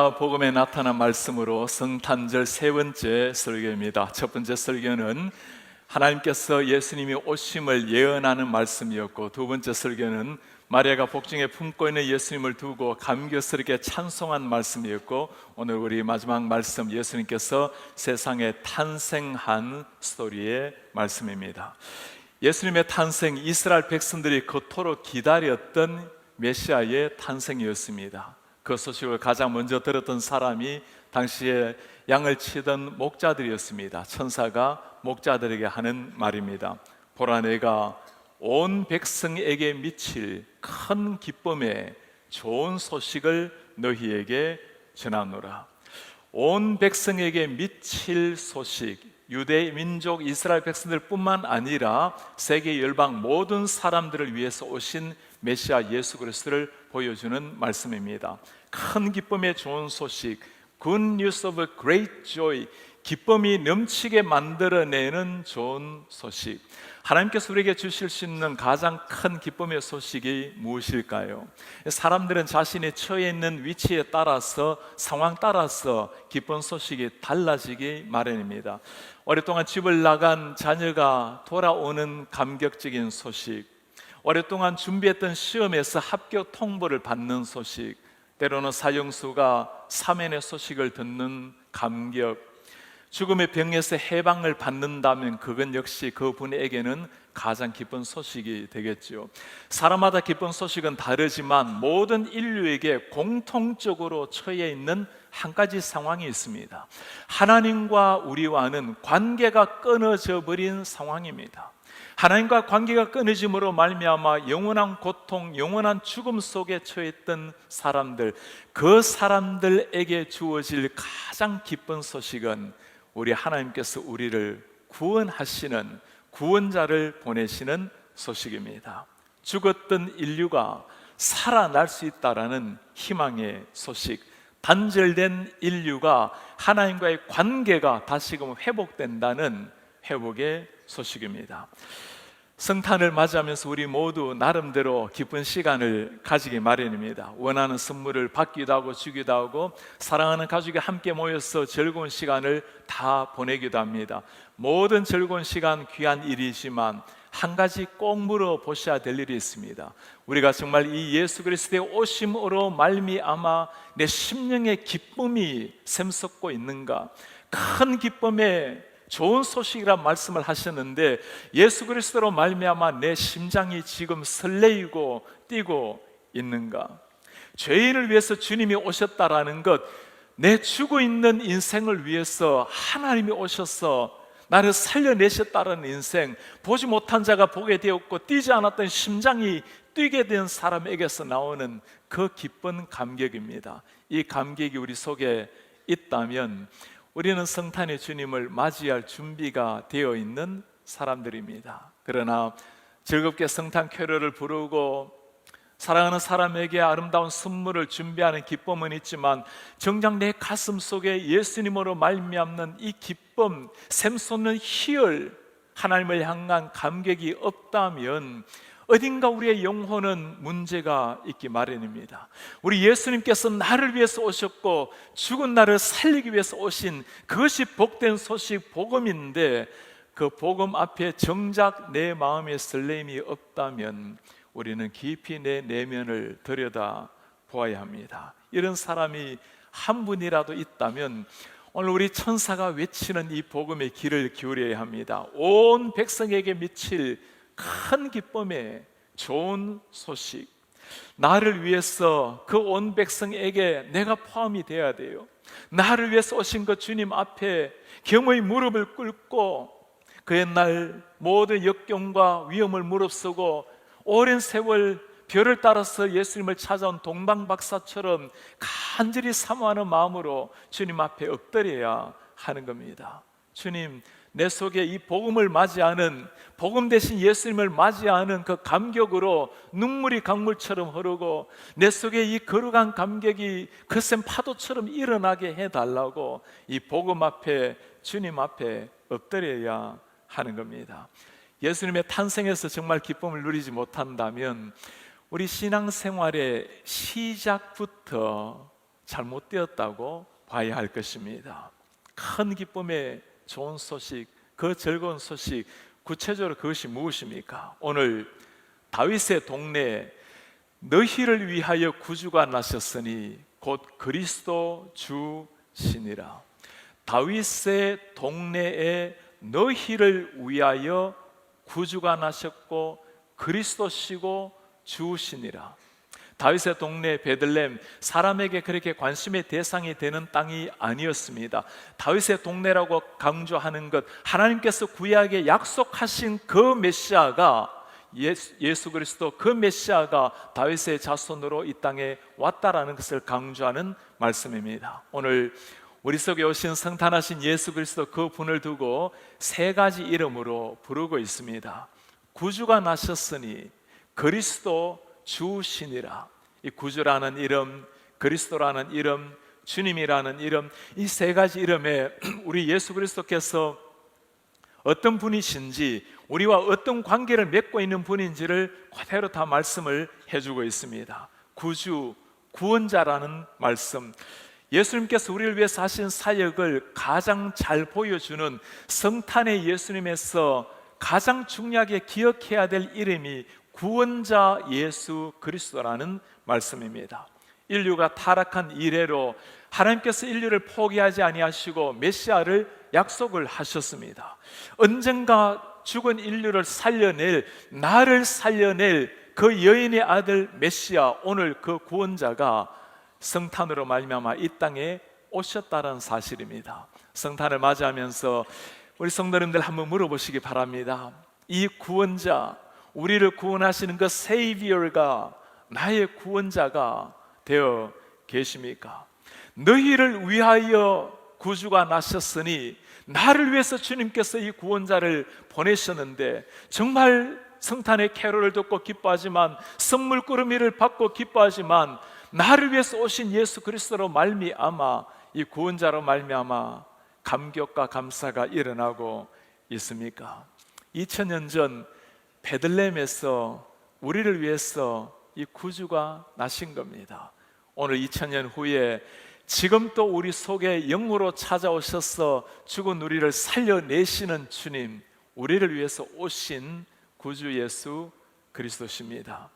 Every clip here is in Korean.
누가 복음에 나타난 말씀으로 성탄절 세 번째 설교입니다. 첫 번째 설교는 하나님께서 예수님이 오심을 예언하는 말씀이었고, 두 번째 설교는 마리아가 복중에 품고 있는 예수님을 두고 감격스럽게 찬송한 말씀이었고, 오늘 우리 마지막 말씀, 예수님께서 세상에 탄생한 스토리의 말씀입니다. 예수님의 탄생, 이스라엘 백성들이 그토록 기다렸던 메시아의 탄생이었습니다. 그 소식을 가장 먼저 들었던 사람이 당시에 양을 치던 목자들이었습니다. 천사가 목자들에게 하는 말입니다. 보라, 내가 온 백성에게 미칠 큰 기쁨의 좋은 소식을 너희에게 전하노라. 온 백성에게 미칠 소식, 유대 민족 이스라엘 백성들 뿐만 아니라 세계 열방 모든 사람들을 위해서 오신 메시아 예수 그리스도를 보여주는 말씀입니다. 큰 기쁨의 좋은 소식, Good news of great joy, 기쁨이 넘치게 만들어내는 좋은 소식. 하나님께서 우리에게 주실 수 있는 가장 큰 기쁨의 소식이 무엇일까요? 사람들은 자신이 처해 있는 위치에 따라서, 상황 따라서 기쁜 소식이 달라지기 마련입니다. 오랫동안 집을 나간 자녀가 돌아오는 감격적인 소식, 오랫동안 준비했던 시험에서 합격 통보를 받는 소식, 때로는 사형수가 사면의 소식을 듣는 감격, 죽음의 병에서 해방을 받는다면 그건 역시 그분에게는 가장 기쁜 소식이 되겠죠. 사람마다 기쁜 소식은 다르지만 모든 인류에게 공통적으로 처해 있는 한 가지 상황이 있습니다. 하나님과 우리와는 관계가 끊어져 버린 상황입니다. 하나님과 관계가 끊어짐으로 말미암아 영원한 고통, 영원한 죽음 속에 처했던 사람들, 그 사람들에게 주어질 가장 기쁜 소식은 우리 하나님께서 우리를 구원하시는 구원자를 보내시는 소식입니다. 죽었던 인류가 살아날 수 있다라는 희망의 소식, 단절된 인류가 하나님과의 관계가 다시금 회복된다는 회복의 소식입니다. 성탄을 맞이하면서 우리 모두 나름대로 기쁜 시간을 가지기 마련입니다. 원하는 선물을 받기도 하고 주기도 하고, 사랑하는 가족이 함께 모여서 즐거운 시간을 다 보내기도 합니다. 모든 즐거운 시간 귀한 일이지만 한 가지 꼭 물어보셔야 될 일이 있습니다. 우리가 정말 이 예수 그리스도의 오심으로 말미암아 내 심령의 기쁨이 샘솟고 있는가? 큰 기쁨에 좋은 소식이란 말씀을 하셨는데, 예수 그리스도로 말미암아 내 심장이 지금 설레이고 뛰고 있는가? 죄인을 위해서 주님이 오셨다라는 것, 내 죽어 있는 인생을 위해서 하나님이 오셔서 나를 살려내셨다는 인생, 보지 못한 자가 보게 되었고 뛰지 않았던 심장이 뛰게 된 사람에게서 나오는 그 기쁜 감격입니다. 이 감격이 우리 속에 있다면 우리는 성탄의 주님을 맞이할 준비가 되어 있는 사람들입니다. 그러나 즐겁게 성탄 캐럴을 부르고 사랑하는 사람에게 아름다운 선물을 준비하는 기쁨은 있지만, 정작 내 가슴 속에 예수님으로 말미암는 이 기쁨, 샘솟는 희열, 하나님을 향한 감격이 없다면 어딘가 우리의 영혼은 문제가 있기 마련입니다. 우리 예수님께서 나를 위해서 오셨고 죽은 나를 살리기 위해서 오신 그것이 복된 소식, 복음인데, 그 복음 앞에 정작 내 마음에 설렘이 없다면 우리는 깊이 내 내면을 들여다 보아야 합니다. 이런 사람이 한 분이라도 있다면 오늘 우리 천사가 외치는 이 복음의 귀를 기울여야 합니다. 온 백성에게 미칠 큰 기쁨의 좋은 소식, 나를 위해서 그 온 백성에게 내가 포함이 되어야 돼요. 나를 위해서 오신 그 주님 앞에 겸허히 무릎을 꿇고 그 옛날 모든 역경과 위험을 무릅쓰고 오랜 세월 별을 따라서 예수님을 찾아온 동방박사처럼 간절히 사모하는 마음으로 주님 앞에 엎드려야 하는 겁니다. 주님, 내 속에 이 복음을 맞이하는, 복음 대신 예수님을 맞이하는 그 감격으로 눈물이 강물처럼 흐르고 내 속에 이 거룩한 감격이 거센 파도처럼 일어나게 해달라고 이 복음 앞에, 주님 앞에 엎드려야 하는 겁니다. 예수님의 탄생에서 정말 기쁨을 누리지 못한다면 우리 신앙생활의 시작부터 잘못되었다고 봐야 할 것입니다. 큰 기쁨의 좋은 소식, 그 즐거운 소식, 구체적으로 그것이 무엇입니까? 오늘 다윗의 동네에 너희를 위하여 구주가 나셨으니 곧 그리스도 주시니라. 다윗의 동네에 너희를 위하여 구주가 나셨고 그리스도시고 주시니라. 다윗의 동네 베들레헴, 사람에게 그렇게 관심의 대상이 되는 땅이 아니었습니다. 다윗의 동네라고 강조하는 것, 하나님께서 구약에 약속하신 그 메시아가 예수 그리스도, 그 메시아가 다윗의 자손으로 이 땅에 왔다라는 것을 강조하는 말씀입니다. 오늘 우리 속에 오신 성탄하신 예수 그리스도, 그 분을 두고 세 가지 이름으로 부르고 있습니다. 구주가 나셨으니 그리스도 주시니라. 이 구주라는 이름, 그리스도라는 이름, 주님이라는 이름, 이 세 가지 이름에 우리 예수 그리스도께서 어떤 분이신지, 우리와 어떤 관계를 맺고 있는 분인지를 그대로 다 말씀을 해주고 있습니다. 구주, 구원자라는 말씀, 예수님께서 우리를 위해서 하신 사역을 가장 잘 보여주는 성탄의 예수님에서 가장 중요하게 기억해야 될 이름이 구원자 예수 그리스도라는 말씀입니다. 인류가 타락한 이래로 하나님께서 인류를 포기하지 아니하시고 메시아를 약속을 하셨습니다. 언젠가 죽은 인류를 살려낼, 나를 살려낼 그 여인의 아들 메시아, 오늘 그 구원자가 성탄으로 말미암아 이 땅에 오셨다는 사실입니다. 성탄을 맞이하면서 우리 성도님들 한번 물어보시기 바랍니다. 이 구원자, 우리를 구원하시는 그 세이비어가 나의 구원자가 되어 계십니까? 너희를 위하여 구주가 나셨으니, 나를 위해서 주님께서 이 구원자를 보내셨는데, 정말 성탄의 캐롤을 듣고 기뻐하지만, 선물 꾸러미를 받고 기뻐하지만, 나를 위해서 오신 예수 그리스도로 말미암아, 이 구원자로 말미암아 감격과 감사가 일어나고 있습니까? 2000년 전 베들레헴에서 우리를 위해서 이 구주가 나신 겁니다. 오늘 2000년 후에 지금 또 우리 속에 영으로 찾아오셔서 죽은 우리를 살려내시는 주님, 우리를 위해서 오신 구주 예수 그리스도십니다.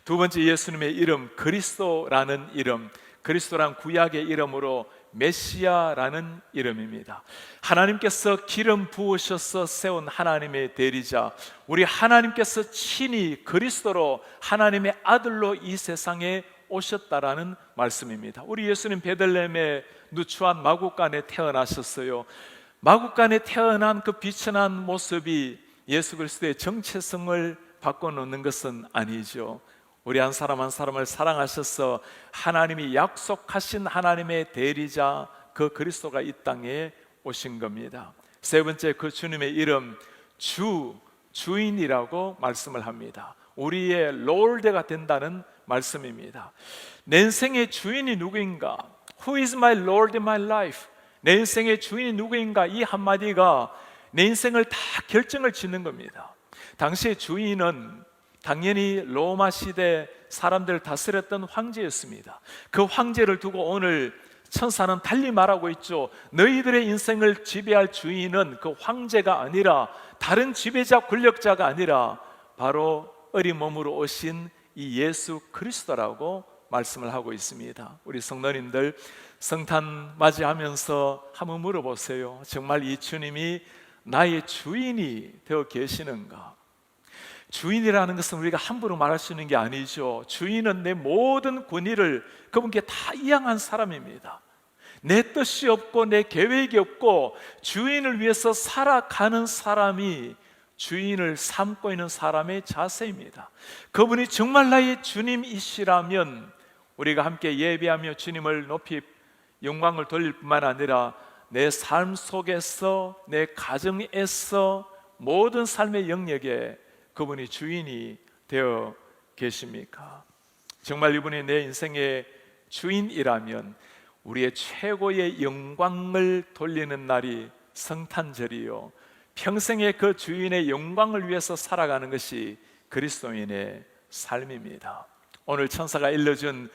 두 번째, 예수님의 이름 그리스도라는 이름, 그리스도란 구약의 이름으로 메시아라는 이름입니다. 하나님께서 기름 부으셔서 세운 하나님의 대리자, 우리 하나님께서 친히 그리스도로 하나님의 아들로 이 세상에 오셨다라는 말씀입니다. 우리 예수님 베들레헴의 누추한 마구간에 태어나셨어요. 마구간에 태어난 그 비천한 모습이 예수 그리스도의 정체성을 바꿔놓는 것은 아니죠. 우리 한 사람 한 사람을 사랑하셔서 하나님이 약속하신 하나님의 대리자, 그 그리스도가 이 땅에 오신 겁니다. 세 번째, 그 주님의 이름 주인이라고 말씀을 합니다. 우리의 롤드가 된다는 말씀입니다. 내 인생의 주인이 누구인가? Who is my Lord in my life? 내 인생의 주인이 누구인가? 이 한마디가 내 인생을 다 결정을 짓는 겁니다. 당시의 주인은 당연히 로마 시대 사람들을 다스렸던 황제였습니다. 그 황제를 두고 오늘 천사는 달리 말하고 있죠. 너희들의 인생을 지배할 주인은 그 황제가 아니라, 다른 지배자 권력자가 아니라 바로 어린 몸으로 오신 이 예수 그리스도라고 말씀을 하고 있습니다. 우리 성도님들, 성탄 맞이하면서 한번 물어보세요. 정말 이 주님이 나의 주인이 되어 계시는가? 주인이라는 것은 우리가 함부로 말할 수 있는 게 아니죠. 주인은 내 모든 권위를 그분께 다 이양한 사람입니다. 내 뜻이 없고 내 계획이 없고 주인을 위해서 살아가는 사람이 주인을 삼고 있는 사람의 자세입니다. 그분이 정말 나의 주님이시라면 우리가 함께 예배하며 주님을 높이 영광을 돌릴 뿐만 아니라 내 삶 속에서, 내 가정에서, 모든 삶의 영역에 그분이 주인이 되어 계십니까? 정말 이분이 내 인생의 주인이라면 우리의 최고의 영광을 돌리는 날이 성탄절이요, 평생의 그 주인의 영광을 위해서 살아가는 것이 그리스도인의 삶입니다. 오늘 천사가 일러준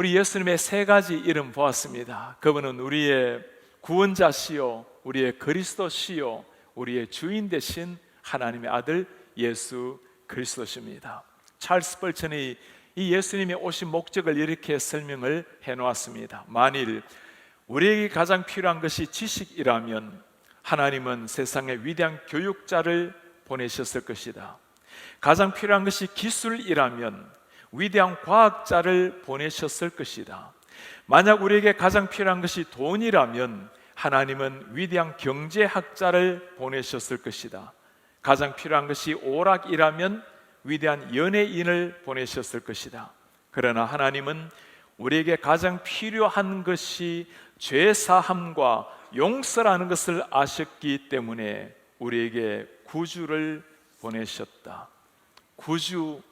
우리 예수님의 세 가지 이름 보았습니다. 그분은 우리의 구원자시요, 우리의 그리스도시요, 우리의 주인 되신 하나님의 아들 예수 그리스도십니다. 찰스 벌천이 이 예수님의 오신 목적을 이렇게 설명을 해놓았습니다. 만일 우리에게 가장 필요한 것이 지식이라면 하나님은 세상에 위대한 교육자를 보내셨을 것이다. 가장 필요한 것이 기술이라면 위대한 과학자를 보내셨을 것이다. 만약 우리에게 가장 필요한 것이 돈이라면 하나님은 위대한 경제학자를 보내셨을 것이다. 가장 필요한 것이 오락이라면 위대한 연예인을 보내셨을 것이다. 그러나 하나님은 우리에게 가장 필요한 것이 죄사함과 용서라는 것을 아셨기 때문에 우리에게 구주를 보내셨다. 구주,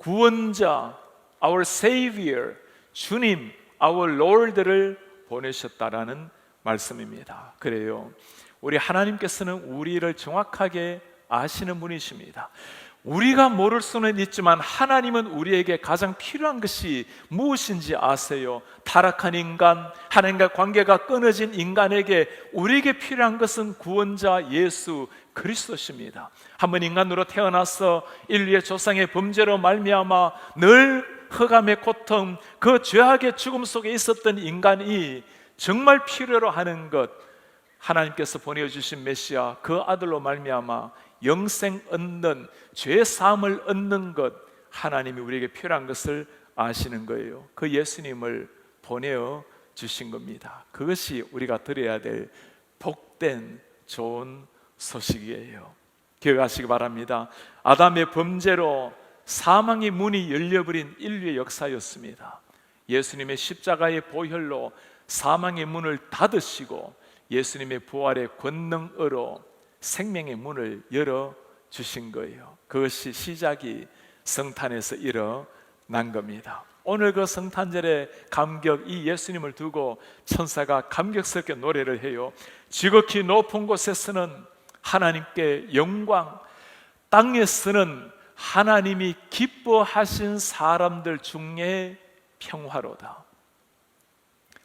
구원자, our Savior, 주님, our Lord를 보내셨다라는 말씀입니다. 그래요, 우리 하나님께서는 우리를 정확하게 아시는 분이십니다. 우리가 모를 수는 있지만 하나님은 우리에게 가장 필요한 것이 무엇인지 아세요. 타락한 인간, 하나님과 관계가 끊어진 인간에게 우리에게 필요한 것은 구원자 예수 그리스도십니다. 한번 인간으로 태어나서 인류의 조상의 범죄로 말미암아 늘 흑암의 고통, 그 죄악의 죽음 속에 있었던 인간이 정말 필요로 하는 것, 하나님께서 보내주신 메시아 그 아들로 말미암아 영생 얻는, 죄 사함을 얻는 것, 하나님이 우리에게 필요한 것을 아시는 거예요. 그 예수님을 보내어 주신 겁니다. 그것이 우리가 들어야 될 복된 좋은 소식이에요. 기억하시기 바랍니다. 아담의 범죄로 사망의 문이 열려버린 인류의 역사였습니다. 예수님의 십자가의 보혈로 사망의 문을 닫으시고 예수님의 부활의 권능으로 생명의 문을 열어주신 거예요. 그것이 시작이 성탄에서 일어난 겁니다. 오늘 그 성탄절의 감격, 이 예수님을 두고 천사가 감격스럽게 노래를 해요. 지극히 높은 곳에서는 하나님께 영광, 땅에서는 하나님이 기뻐하신 사람들 중에 평화로다.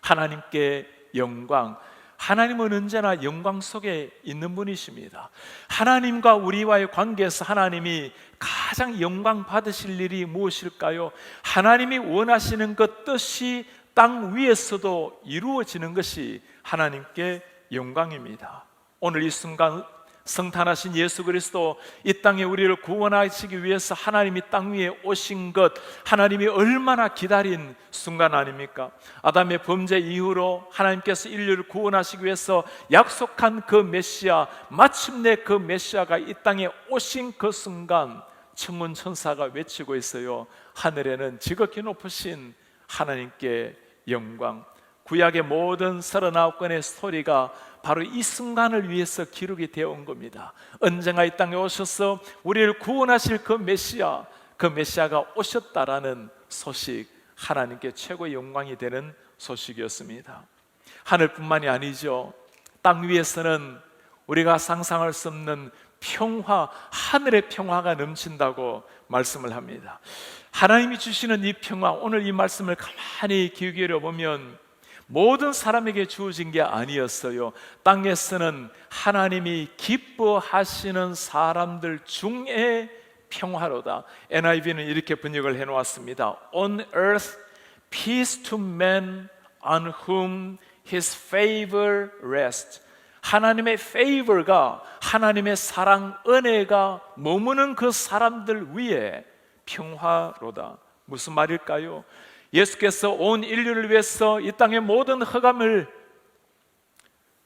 하나님께 영광, 하나님은 언제나 영광 속에 있는 분이십니다. 하나님과 우리와의 관계에서 하나님이 가장 영광 받으실 일이 무엇일까요? 하나님이 원하시는 그 뜻이 땅 위에서도 이루어지는 것이 하나님께 영광입니다. 오늘 이 순간 성탄하신 예수 그리스도 이 땅에 우리를 구원하시기 위해서 하나님이 땅 위에 오신 것, 하나님이 얼마나 기다린 순간 아닙니까? 아담의 범죄 이후로 하나님께서 인류를 구원하시기 위해서 약속한 그 메시아, 마침내 그 메시아가 이 땅에 오신 그 순간 천군 천사가 외치고 있어요. 하늘에는 지극히 높으신 하나님께 영광. 구약의 모든 39권의 스토리가 바로 이 순간을 위해서 기록이 되어 온 겁니다. 언젠가 이 땅에 오셔서 우리를 구원하실 그 메시아가 오셨다라는 소식, 하나님께 최고의 영광이 되는 소식이었습니다. 하늘뿐만이 아니죠. 땅 위에서는 우리가 상상할 수 없는 평화, 하늘의 평화가 넘친다고 말씀을 합니다. 하나님이 주시는 이 평화, 오늘 이 말씀을 가만히 귀 기울여 보면 모든 사람에게 주어진 게 아니었어요. 땅에서는 하나님이 기뻐하시는 사람들 중에 평화로다. NIV는 이렇게 번역을 해놓았습니다. On earth, peace to men on whom his favor rests. 하나님의 favor가, 하나님의 사랑, 은혜가 머무는 그 사람들 위에 평화로다. 무슨 말일까요? 예수께서 온 인류를 위해서 이 땅의 모든 흑암을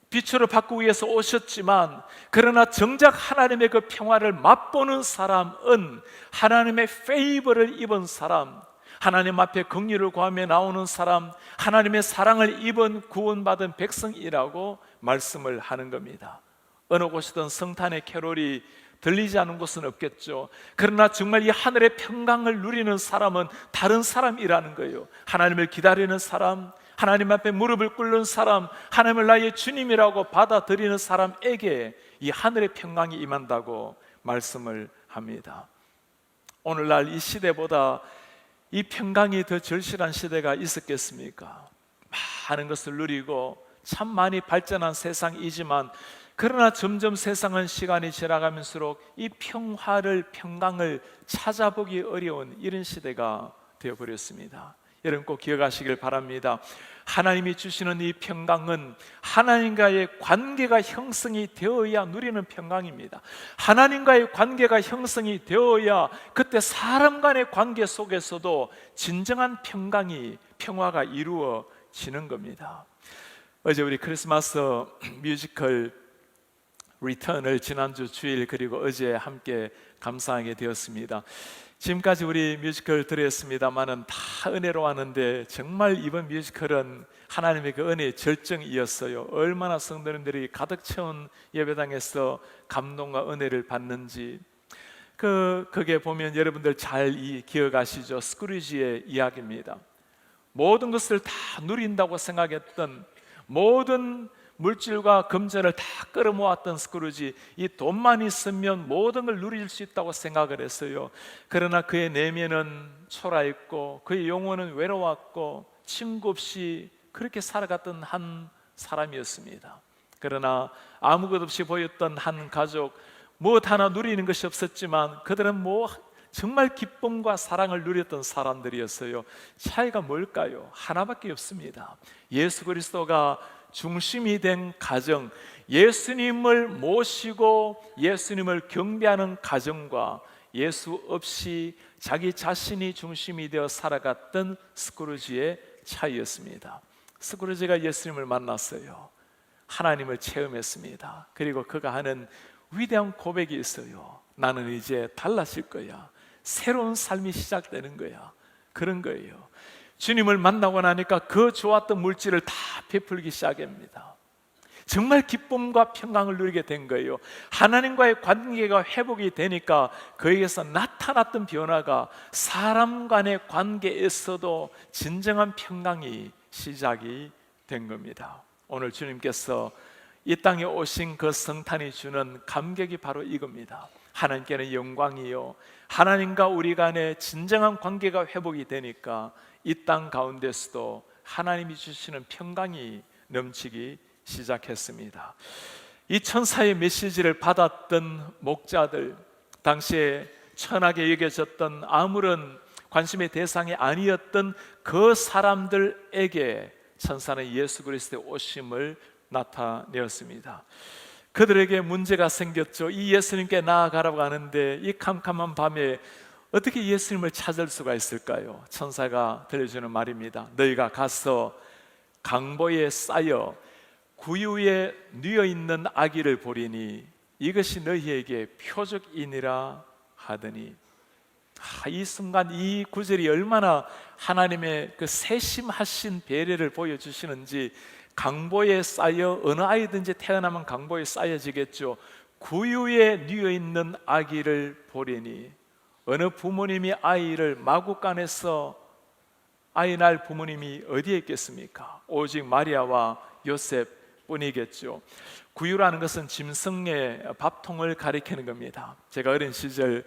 빛으로 바꾸기 위해서 오셨지만, 그러나 정작 하나님의 그 평화를 맛보는 사람은 하나님의 페이버를 입은 사람, 하나님 앞에 긍휼을 구하며 나오는 사람, 하나님의 사랑을 입은 구원받은 백성이라고 말씀을 하는 겁니다. 어느 곳이든 성탄의 캐롤이 들리지 않은 곳은 없겠죠. 그러나 정말 이 하늘의 평강을 누리는 사람은 다른 사람이라는 거예요. 하나님을 기다리는 사람, 하나님 앞에 무릎을 꿇는 사람, 하나님을 나의 주님이라고 받아들이는 사람에게 이 하늘의 평강이 임한다고 말씀을 합니다. 오늘날 이 시대보다 이 평강이 더 절실한 시대가 있었겠습니까? 많은 것을 누리고 참 많이 발전한 세상이지만, 그러나 점점 세상은 시간이 지나가면서록 이 평강을 찾아보기 어려운 이런 시대가 되어버렸습니다. 여러분 꼭 기억하시길 바랍니다. 하나님이 주시는 이 평강은 하나님과의 관계가 형성이 되어야 누리는 평강입니다. 하나님과의 관계가 형성이 되어야 그때 사람 간의 관계 속에서도 진정한 평화가 이루어지는 겁니다. 어제 우리 크리스마스 뮤지컬 리턴을 지난주 주일 그리고 어제 함께 감상하게 되었습니다. 지금까지 우리 뮤지컬 들었습니다만은 다 은혜로 하는데, 정말 이번 뮤지컬은 하나님의 그 은혜의 절정이었어요. 얼마나 성도님들이 가득 채운 예배당에서 감동과 은혜를 받는지. 그게 보면 여러분들 잘 기억하시죠? 스크루지의 이야기입니다. 모든 것을 다 누린다고 생각했던, 모든 물질과 금전을 다 끌어모았던 스크루지, 이 돈만 있으면 모든 걸 누릴 수 있다고 생각을 했어요. 그러나 그의 내면은 초라했고 그의 영혼은 외로웠고 친구 없이 그렇게 살아갔던 한 사람이었습니다. 그러나 아무것 없이 보였던 한 가족, 무엇 하나 누리는 것이 없었지만 그들은 정말 기쁨과 사랑을 누렸던 사람들이었어요. 차이가 뭘까요? 하나밖에 없습니다. 예수 그리스도가 중심이 된 가정, 예수님을 모시고 예수님을 경배하는 가정과 예수 없이 자기 자신이 중심이 되어 살아갔던 스크루지의 차이였습니다. 스크루지가 예수님을 만났어요. 하나님을 체험했습니다. 그리고 그가 하는 위대한 고백이 있어요. 나는 이제 달라질 거야. 새로운 삶이 시작되는 거야. 그런 거예요. 주님을 만나고 나니까 그 좋았던 물질을 다 베풀기 시작합니다. 정말 기쁨과 평강을 누리게 된 거예요. 하나님과의 관계가 회복이 되니까 그에게서 나타났던 변화가 사람 간의 관계에서도 진정한 평강이 시작이 된 겁니다. 오늘 주님께서 이 땅에 오신 그 성탄이 주는 감격이 바로 이겁니다. 하나님께는 영광이요, 하나님과 우리 간의 진정한 관계가 회복이 되니까 이 땅 가운데서도 하나님이 주시는 평강이 넘치기 시작했습니다. 이 천사의 메시지를 받았던 목자들, 당시에 천하게 여겨졌던 아무런 관심의 대상이 아니었던 그 사람들에게 천사는 예수 그리스도의 오심을 나타내었습니다. 그들에게 문제가 생겼죠. 이 예수님께 나아가라고 하는데 이 캄캄한 밤에 어떻게 예수님을 찾을 수가 있을까요? 천사가 들려주는 말입니다. 너희가 가서 강보에 쌓여 구유에 뉘어있는 아기를 보리니 이것이 너희에게 표적이니라 하더니, 이 순간 이 구절이 얼마나 하나님의 그 세심하신 배려를 보여주시는지. 강보에 쌓여, 어느 아이든지 태어나면 강보에 쌓여지겠죠. 구유에 뉘어있는 아기를 보리니, 어느 부모님이 아이를 마구간에서 아이 낳을 부모님이 어디에 있겠습니까? 오직 마리아와 요셉 뿐이겠죠. 구유라는 것은 짐승의 밥통을 가리키는 겁니다. 제가 어린 시절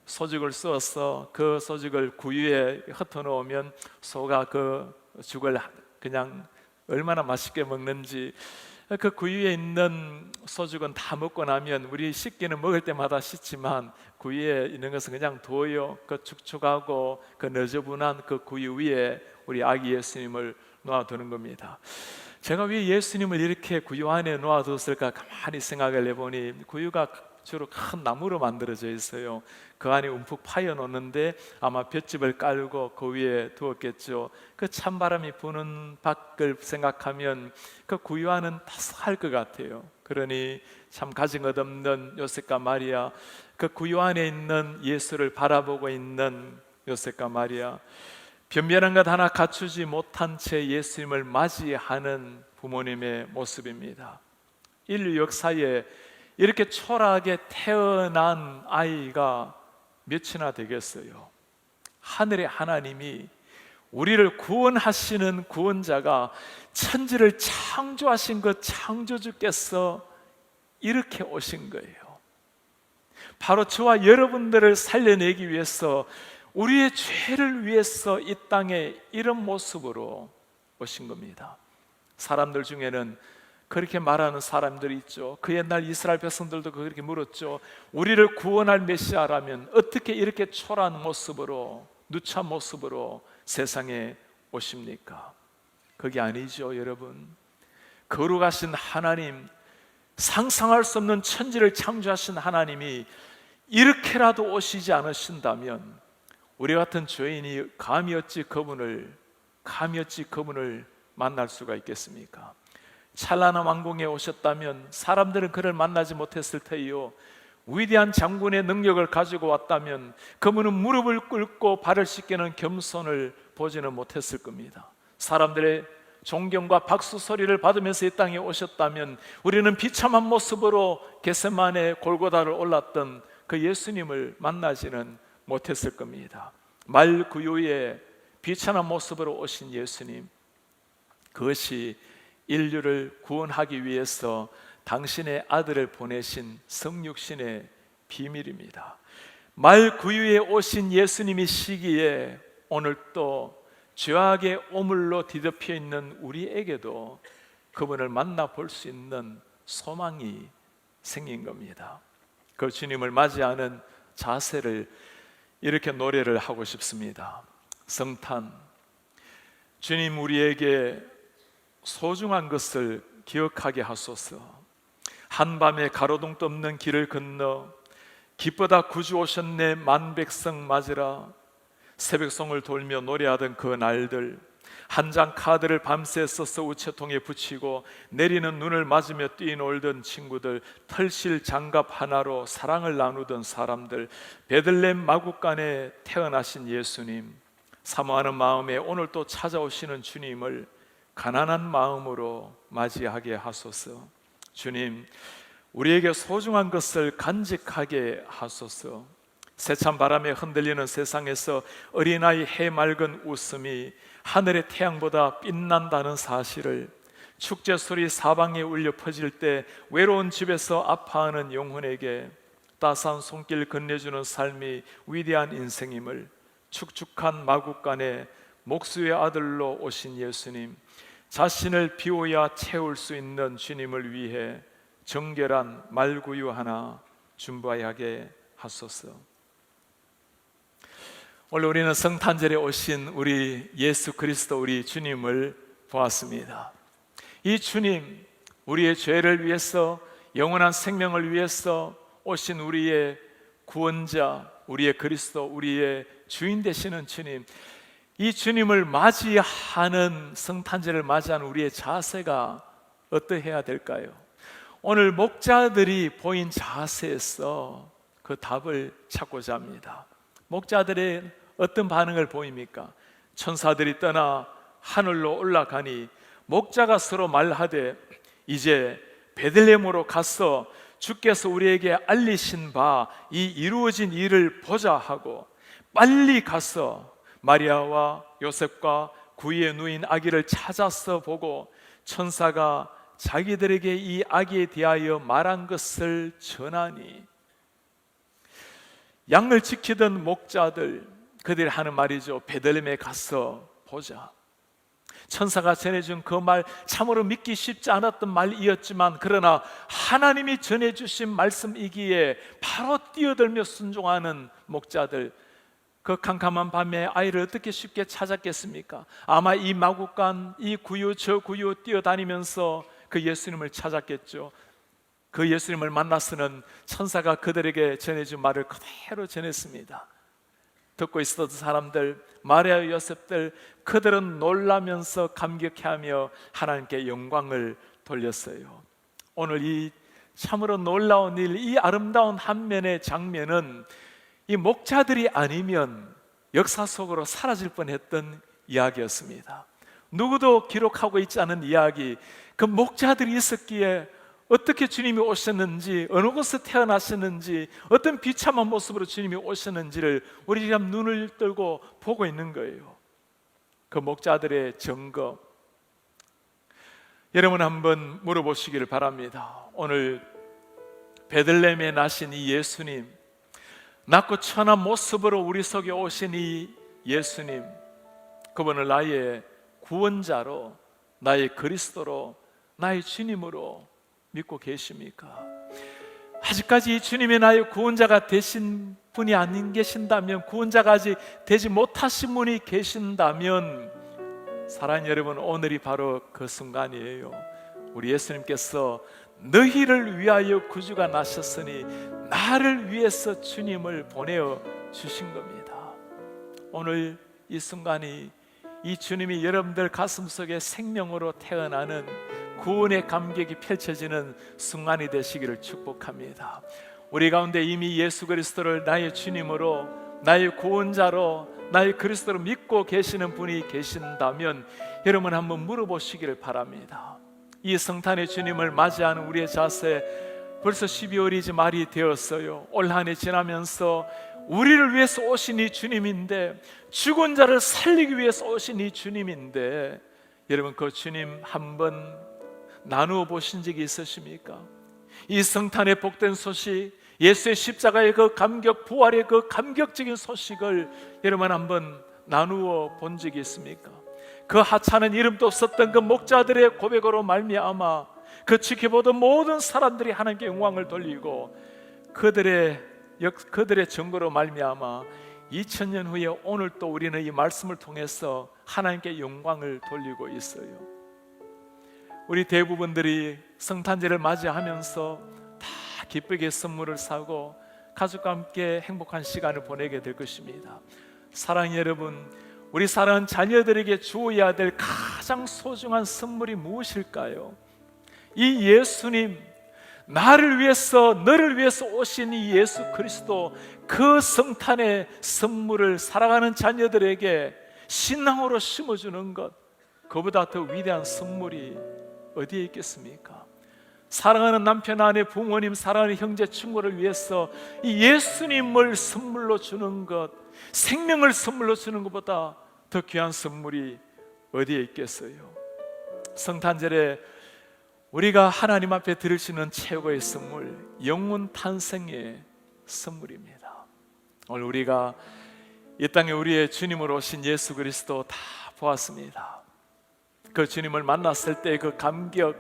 소죽을 쏘아서 그 소죽을 구유에 흩어놓으면 소가 그 죽을 그냥 얼마나 맛있게 먹는지. 그 구유에 있는 소죽은 다 먹고 나면 우리 씻기는 먹을 때마다 씻지만 구유에 있는 것은 그냥 둬요. 그 축축하고 그 너저분한 그 구유 위에 우리 아기 예수님을 놓아두는 겁니다. 제가 왜 예수님을 이렇게 구유 안에 놓아두었을까 가만히 생각을 해보니, 구유가 주로 큰 나무로 만들어져 있어요. 그 안에 움푹 파여 놓는데 아마 볏짚을 깔고 그 위에 두었겠죠. 그 찬바람이 부는 밖을 생각하면 그 구유 안은 따스할 것 같아요. 그러니 참 가진 것 없는 요셉과 마리아, 그 구유 안에 있는 예수를 바라보고 있는 요셉과 마리아, 변변한 것 하나 갖추지 못한 채 예수님을 맞이하는 부모님의 모습입니다. 인류 역사에 이렇게 초라하게 태어난 아이가 몇이나 되겠어요. 하늘의 하나님이, 우리를 구원하시는 구원자가, 천지를 창조하신 그 창조주께서 이렇게 오신 거예요. 바로 저와 여러분들을 살려내기 위해서 우리의 죄를 위해서 이 땅에 이런 모습으로 오신 겁니다. 사람들 중에는 그렇게 말하는 사람들이 있죠. 그 옛날 이스라엘 백성들도 그렇게 물었죠. 우리를 구원할 메시아라면 어떻게 이렇게 초라한 모습으로, 누추한 모습으로 세상에 오십니까? 그게 아니죠, 여러분. 거룩하신 하나님, 상상할 수 없는 천지를 창조하신 하나님이 이렇게라도 오시지 않으신다면 우리 같은 죄인이 감히 어찌 그분을 만날 수가 있겠습니까? 찬란한 왕궁에 오셨다면 사람들은 그를 만나지 못했을 테요. 위대한 장군의 능력을 가지고 왔다면 그분은 무릎을 꿇고 발을 씻기는 겸손을 보지는 못했을 겁니다. 사람들의 존경과 박수 소리를 받으면서 이 땅에 오셨다면 우리는 비참한 모습으로 겟세마네 골고다를 올랐던 그 예수님을 만나지는 못했을 겁니다. 말구유의 비천한 모습으로 오신 예수님, 그것이 인류를 구원하기 위해서 당신의 아들을 보내신 성육신의 비밀입니다. 말구유에 오신 예수님이 시기에 오늘 또 죄악의 오물로 뒤덮여 있는 우리에게도 그분을 만나볼 수 있는 소망이 생긴 겁니다. 그 주님을 맞이하는 자세를 이렇게 노래를 하고 싶습니다. 성탄, 주님 우리에게 소중한 것을 기억하게 하소서. 한밤에 가로등도 없는 길을 건너 기쁘다 구주 오셨네 만백성 맞으라 새벽송을 돌며 노래하던 그 날들, 한 장 카드를 밤새 써서 우체통에 붙이고 내리는 눈을 맞으며 뛰놀던 친구들, 털실 장갑 하나로 사랑을 나누던 사람들, 베들레헴 마구간에 태어나신 예수님, 사모하는 마음에 오늘 또 찾아오시는 주님을 가난한 마음으로 맞이하게 하소서. 주님, 우리에게 소중한 것을 간직하게 하소서. 세찬 바람에 흔들리는 세상에서 어린아이 해맑은 웃음이 하늘의 태양보다 빛난다는 사실을, 축제 소리 사방에 울려 퍼질 때 외로운 집에서 아파하는 영혼에게 따스한 손길 건네주는 삶이 위대한 인생임을, 축축한 마구간에 목수의 아들로 오신 예수님, 자신을 비워야 채울 수 있는 주님을 위해 정결한 말구유 하나 준비하게 하소서. 오늘 우리는 성탄절에 오신 우리 예수 그리스도 우리 주님을 보았습니다. 이 주님, 우리의 죄를 위해서, 영원한 생명을 위해서 오신 우리의 구원자, 우리의 그리스도, 우리의 주인 되시는 주님, 이 주님을 맞이하는, 성탄절을 맞이하는 우리의 자세가 어떠해야 될까요? 오늘 목자들이 보인 자세에서 그 답을 찾고자 합니다. 목자들의 어떤 반응을 보입니까? 천사들이 떠나 하늘로 올라가니 목자가 서로 말하되 이제 베들레헴으로 가서 주께서 우리에게 알리신 바 이 이루어진 일을 보자 하고 빨리 가서 마리아와 요셉과 구이에 누인 아기를 찾아서 보고 천사가 자기들에게 이 아기에 대하여 말한 것을 전하니, 양을 지키던 목자들, 그들이 하는 말이죠. 베들레헴에 가서 보자. 천사가 전해준 그 말, 참으로 믿기 쉽지 않았던 말이었지만 그러나 하나님이 전해주신 말씀이기에 바로 뛰어들며 순종하는 목자들, 그 캄캄한 밤에 아이를 어떻게 쉽게 찾았겠습니까? 아마 이 마구간, 이 구유 저 구유 뛰어다니면서 그 예수님을 찾았겠죠. 그 예수님을 만나서는 천사가 그들에게 전해준 말을 그대로 전했습니다. 듣고 있었던 사람들, 마리아 요셉들, 그들은 놀라면서 감격해하며 하나님께 영광을 돌렸어요. 오늘 이 참으로 놀라운 일, 이 아름다운 한 면의 장면은 이 목자들이 아니면 역사 속으로 사라질 뻔했던 이야기였습니다. 누구도 기록하고 있지 않은 이야기, 그 목자들이 있었기에 어떻게 주님이 오셨는지, 어느 곳에 태어나셨는지, 어떤 비참한 모습으로 주님이 오셨는지를 우리 지금 눈을 뜨고 보고 있는 거예요. 그 목자들의 증거, 여러분 한번 물어보시기를 바랍니다. 오늘 베들레헴에 나신 이 예수님, 낮고 천한 모습으로 우리 속에 오신 이 예수님, 그분을 나의 구원자로, 나의 그리스도로, 나의 주님으로 믿고 계십니까? 아직까지 이 주님이 나의 구원자가 되신 분이 안 계신다면, 구원자가 아직 되지 못하신 분이 계신다면, 사랑하는 여러분, 오늘이 바로 그 순간이에요. 우리 예수님께서 너희를 위하여 구주가 나셨으니 나를 위해서 주님을 보내어 주신 겁니다. 오늘 이 순간이 이 주님이 여러분들 가슴속에 생명으로 태어나는 구원의 감격이 펼쳐지는 순간이 되시기를 축복합니다. 우리 가운데 이미 예수 그리스도를 나의 주님으로, 나의 구원자로, 나의 그리스도로 믿고 계시는 분이 계신다면 여러분 한번 물어보시기를 바랍니다. 이 성탄의 주님을 맞이하는 우리의 자세, 벌써 12월이지 말이 되었어요. 올 한 해 지나면서 우리를 위해서 오신 이 주님인데, 죽은 자를 살리기 위해서 오신 이 주님인데, 여러분 그 주님 한번 나누어 보신 적이 있으십니까? 이 성탄의 복된 소식, 예수의 십자가의 그 감격, 부활의 그 감격적인 소식을 여러분 한번 나누어 본 적이 있습니까? 그 하찮은 이름도 없었던 그 목자들의 고백으로 말미암아 그 지켜보던 모든 사람들이 하나님께 영광을 돌리고, 그들의 증거로 말미암아 2000년 후에 오늘 또 우리는 이 말씀을 통해서 하나님께 영광을 돌리고 있어요. 우리 대부분들이 성탄절을 맞이하면서 다 기쁘게 선물을 사고 가족과 함께 행복한 시간을 보내게 될 것입니다. 사랑하는 여러분, 우리 사랑하는 자녀들에게 주어야 될 가장 소중한 선물이 무엇일까요? 이 예수님, 나를 위해서, 너를 위해서 오신 이 예수 그리스도, 그 성탄의 선물을 살아가는 자녀들에게 신앙으로 심어주는 것, 그보다 더 위대한 선물이 어디에 있겠습니까? 사랑하는 남편, 아내, 부모님, 사랑하는 형제, 친구를 위해서 이 예수님을 선물로 주는 것, 생명을 선물로 주는 것보다 더 귀한 선물이 어디에 있겠어요? 성탄절에 우리가 하나님 앞에 드릴 수 있는 최고의 선물, 영혼 탄생의 선물입니다. 오늘 우리가 이 땅에 우리의 주님으로 오신 예수 그리스도 다 보았습니다. 그 주님을 만났을 때 그 감격,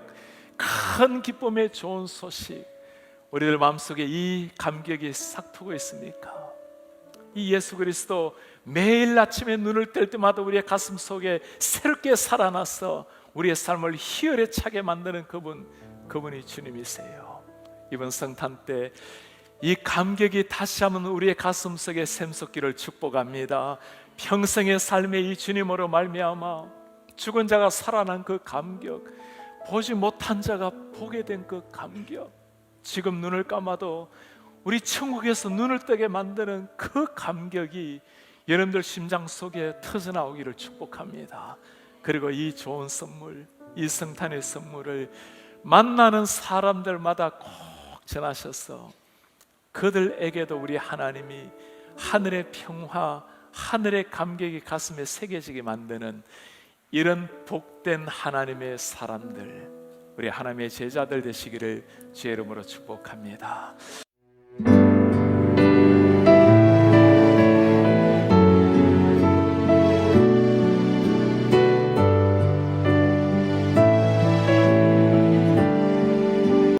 큰 기쁨의 좋은 소식, 우리들 마음속에 이 감격이 싹트고 있습니까? 이 예수 그리스도 매일 아침에 눈을 뜰 때마다 우리의 가슴 속에 새롭게 살아나서 우리의 삶을 희열에 차게 만드는 그분이 주님이세요. 이번 성탄 때 이 감격이 다시 한번 우리의 가슴 속에 샘솟기를 축복합니다. 평생의 삶의 이 주님으로 말미암아 죽은 자가 살아난 그 감격, 보지 못한 자가 보게 된 그 감격, 지금 눈을 감아도 우리 천국에서 눈을 뜨게 만드는 그 감격이 여러분들 심장 속에 터져나오기를 축복합니다. 그리고 이 좋은 선물, 이 성탄의 선물을 만나는 사람들마다 꼭 전하셔서 그들에게도 우리 하나님이 하늘의 평화, 하늘의 감격이 가슴에 새겨지게 만드는 이런 복된 하나님의 사람들, 우리 하나님의 제자들 되시기를 주의 이름으로 축복합니다.